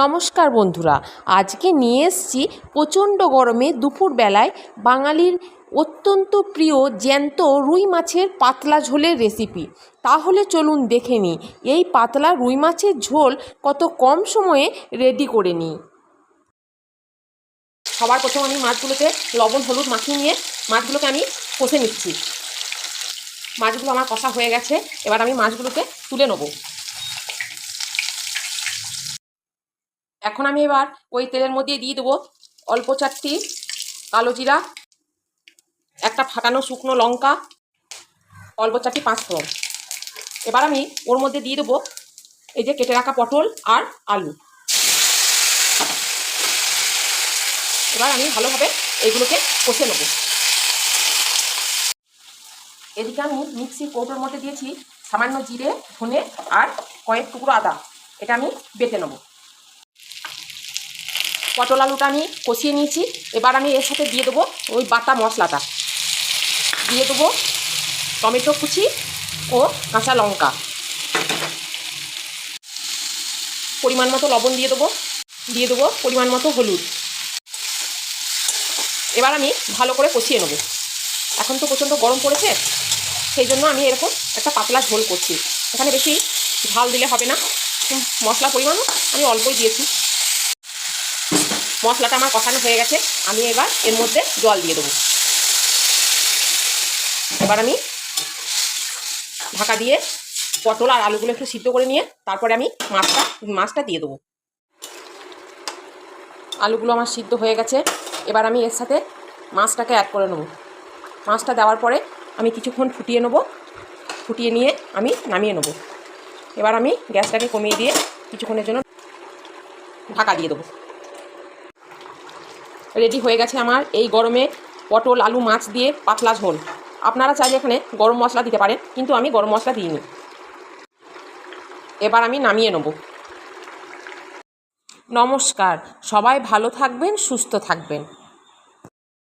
নমস্কার বন্ধুরা, আজকে নিয়ে এসেছি প্রচণ্ড গরমে দুপুরবেলায় বাঙালির অত্যন্ত প্রিয় জ্যান্ত রুই মাছের পাতলা ঝোলের রেসিপি। তাহলে চলুন দেখে নিই এই পাতলা রুই মাছের ঝোল কত কম সময়ে রেডি করে নিই। সবার প্রথম আমি মাছগুলোতে লবণ হলুদ মাখিয়ে নিয়ে মাছগুলোকে আমি কষে নিচ্ছি। মাছগুলো আমার কষা হয়ে গেছে, এবার আমি মাছগুলোকে তুলে নেব। এখন আমি এবার ওই তেলের মধ্যে দিয়ে দেবো অল্প চারটি কালো জিরা, একটা ফাটানো শুকনো লঙ্কা, অল্প চারটি পাঁচফোড়ন। এবার আমি ওর মধ্যে দিয়ে দেবো এই যে কেটে রাখা পটল আর আলু। এবার আমি ভালোভাবে এইগুলোকে কষে নেব। এদিকে আমি মিক্সির কৌটোর মধ্যে দিয়েছি সামান্য জিরে, ধনে আর কয়েক টুকরো আদা। এটা আমি বেটে নেব। পটল আলুটা আমি কষিয়ে নিয়েছি। এবার আমি এর সাথে দিয়ে দেবো ওই বাটা মশলাটা, দিয়ে দেবো টমেটো কুচি ও কাঁচা লঙ্কা, পরিমাণ মতো লবণ দিয়ে দেবো পরিমাণ মতো হলুদ। এবার আমি ভালো করে কষিয়ে নেব। এখন তো প্রচণ্ড গরম পড়েছে, সেই জন্য আমি এরকম একটা পাতলা ঝোল করছি। এখানে বেশি ঝাল দিলে হবে না, মশলার পরিমাণও আমি অল্পই দিয়েছি। মশলাটা আমার কষানো হয়ে গেছে, আমি এবার এর মধ্যে জল দিয়ে দেবো। এবার আমি ঢাকা দিয়ে পটল আর আলুগুলো একটু সিদ্ধ করে নিয়ে তারপরে আমি মাছটা দিয়ে দেবো। আলুগুলো আমার সিদ্ধ হয়ে গেছে, এবার আমি এর সাথে মাছটাকে অ্যাড করে নেব। মাছটা দেওয়ার পরে আমি কিছুক্ষণ ফুটিয়ে নেব, ফুটিয়ে নিয়ে আমি নামিয়ে নেব। এবার আমি গ্যাসটাকে কমিয়ে দিয়ে কিছুক্ষণের জন্য ঢাকা দিয়ে দেবো। রেডি হয়ে গেছে আমার এই গরমে পটল আলু মাছ দিয়ে পাতলা ঝোল। আপনারা চাইলে এখানে গরম মশলা দিতে পারেন, কিন্তু আমি গরম মশলা দিইনি। এবার আমি নামিয়ে নেব। নমস্কার, সবাই ভালো থাকবেন, সুস্থ থাকবেন।